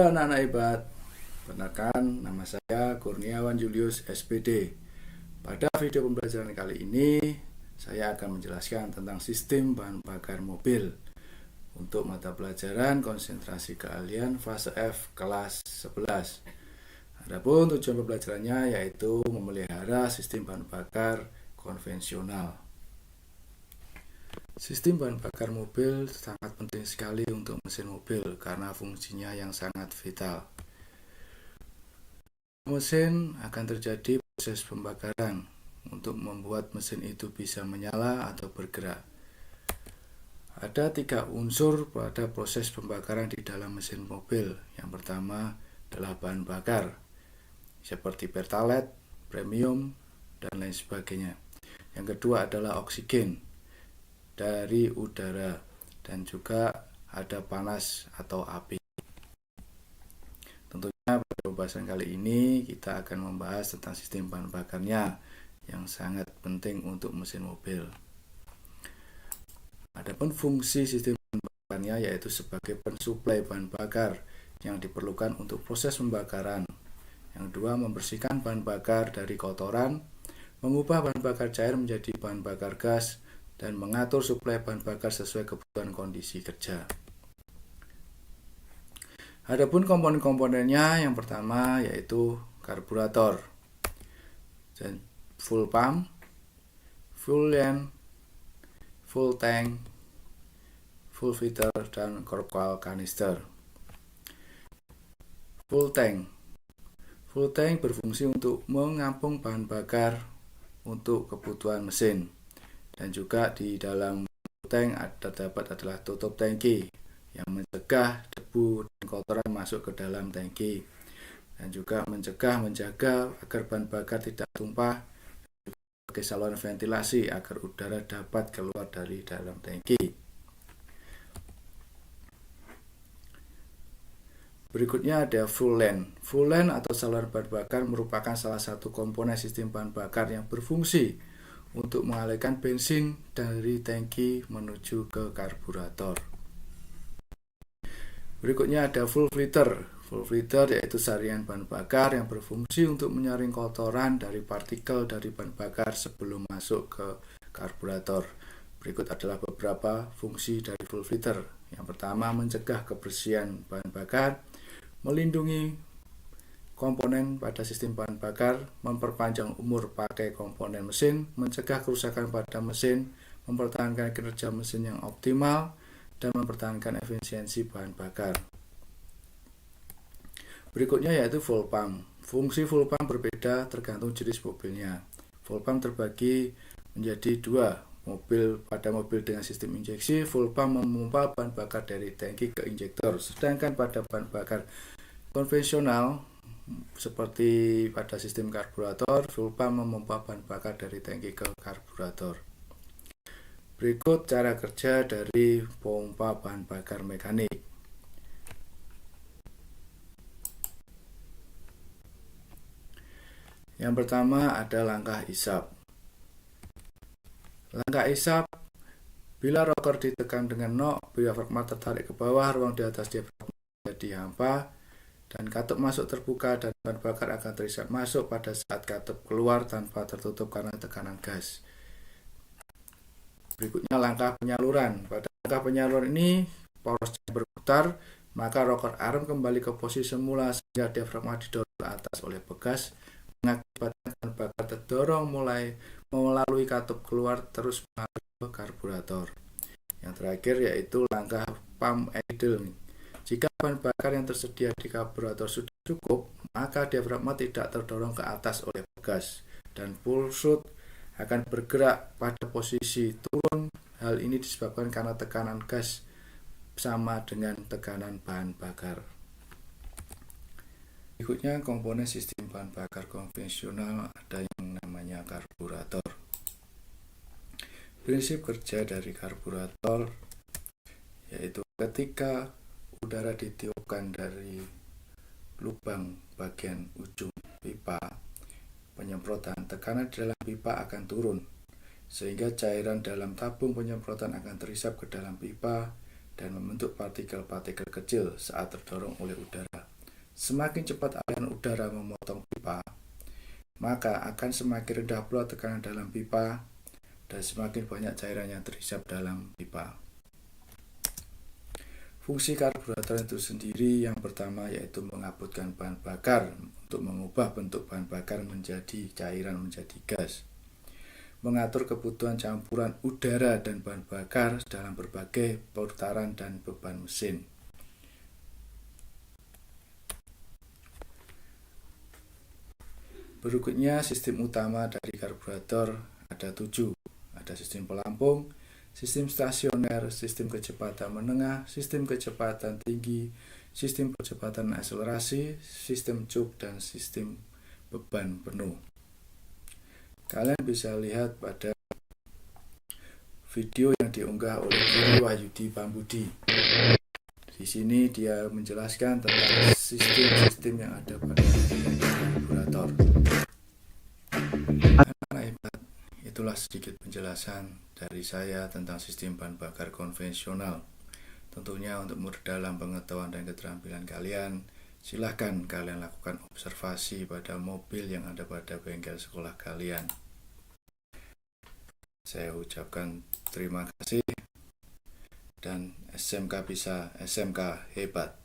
Halo anak-anak hebat, perkenalkan nama saya Kurniawan Julius SPD. Pada video pembelajaran kali ini, saya akan menjelaskan tentang sistem bahan bakar mobil untuk mata pelajaran konsentrasi keahlian fase F kelas 11. Adapun tujuan pembelajarannya yaitu memelihara sistem bahan bakar konvensional. Sistem bahan bakar mobil sangat penting sekali untuk mesin mobil karena fungsinya yang sangat vital. Mesin akan terjadi proses pembakaran untuk membuat mesin itu bisa menyala atau bergerak. Ada 3 unsur pada proses pembakaran di dalam mesin mobil. Yang pertama adalah bahan bakar, seperti pertalite, premium, dan lain sebagainya. Yang kedua adalah oksigen dari udara, dan juga ada panas atau api. Tentunya pada pembahasan kali ini kita akan membahas tentang sistem bahan bakarnya yang sangat penting untuk mesin mobil. Adapun fungsi sistem bahan bakarnya yaitu sebagai pensuplai bahan bakar yang diperlukan untuk proses pembakaran. Yang kedua, membersihkan bahan bakar dari kotoran, mengubah bahan bakar cair menjadi bahan bakar gas, dan mengatur suplai bahan bakar sesuai kebutuhan kondisi kerja. Adapun komponen-komponennya, yang pertama yaitu karburator, dan full pump, full line, full tank, full filter, dan coil canister. Full tank berfungsi untuk mengampung bahan bakar untuk kebutuhan mesin. Dan juga di dalam tank terdapat adalah tutup tangki yang mencegah debu dan kotoran masuk ke dalam tangki, dan juga menjaga agar bahan bakar tidak tumpah, sebagai saluran ventilasi agar udara dapat keluar dari dalam tangki. Berikutnya ada full line. Full line atau saluran bahan bakar merupakan salah satu komponen sistem bahan bakar yang berfungsi untuk mengalirkan bensin dari tangki menuju ke karburator. Berikutnya ada full filter. Full filter yaitu saringan bahan bakar yang berfungsi untuk menyaring kotoran dari partikel dari bahan bakar sebelum masuk ke karburator. Berikut adalah beberapa fungsi dari full filter. Yang pertama, mencegah kebersihan bahan bakar, melindungi komponen pada sistem bahan bakar, memperpanjang umur pakai komponen mesin, mencegah kerusakan pada mesin, mempertahankan kinerja mesin yang optimal, dan mempertahankan efisiensi bahan bakar. Berikutnya yaitu full pump. Fungsi full pump berbeda tergantung jenis mobilnya. Full pump terbagi menjadi 2. Pada mobil dengan sistem injeksi, full pump memompa bahan bakar dari tangki ke injektor. Sedangkan pada bahan bakar konvensional seperti pada sistem karburator, full pump memompa bahan bakar dari tangki ke karburator. Berikut cara kerja dari pompa bahan bakar mekanik. Yang pertama ada langkah isap. Langkah isap, bila rocker ditekan dengan nok, diafragma tertarik ke bawah, ruang di atas diafragma jadi hampa, dan katup masuk terbuka dan bahan bakar akan terisap masuk pada saat katup keluar tanpa tertutup karena tekanan gas. Berikutnya langkah penyaluran. Pada langkah penyaluran ini porosnya berputar, maka rocker arm kembali ke posisi semula sehingga diafragma didorong ke atas oleh pegas, mengakibatkan bahan bakar terdorong mulai melalui katup keluar terus mengalir ke karburator. Yang terakhir yaitu langkah pump idle. Jika bahan bakar yang tersedia di karburator sudah cukup, maka diafragma tidak terdorong ke atas oleh pegas dan pulsut akan bergerak pada posisi turun. Hal ini disebabkan karena tekanan gas sama dengan tekanan bahan bakar. Berikutnya komponen sistem bahan bakar konvensional, ada yang namanya karburator. Prinsip kerja dari karburator yaitu ketika udara ditiupkan dari lubang bagian ujung pipa penyemprotan, tekanan di dalam pipa akan turun, sehingga cairan dalam tabung penyemprotan akan terisap ke dalam pipa dan membentuk partikel-partikel kecil saat terdorong oleh udara. Semakin cepat aliran udara memotong pipa, maka akan semakin rendah pula tekanan dalam pipa dan semakin banyak cairan yang terhisap dalam pipa. Fungsi karburator itu sendiri yang pertama yaitu mengaputkan bahan bakar untuk mengubah bentuk bahan bakar menjadi cairan, menjadi gas. Mengatur kebutuhan campuran udara dan bahan bakar dalam berbagai putaran dan beban mesin. Berikutnya sistem utama dari karburator ada 7. Ada sistem pelampung, sistem stasioner, sistem kecepatan menengah, sistem kecepatan tinggi, sistem percepatan akselerasi, sistem cuk, dan sistem beban penuh. Kalian bisa lihat pada video yang diunggah oleh Guru Wahyudi Pambudi. Di sini dia menjelaskan tentang sistem-sistem yang ada pada karburator. Itulah sedikit penjelasan dari saya tentang sistem bahan bakar konvensional. Tentunya untuk memperdalam pengetahuan dan keterampilan kalian, silahkan kalian lakukan observasi pada mobil yang ada pada bengkel sekolah kalian. Saya ucapkan terima kasih dan SMK bisa SMK hebat.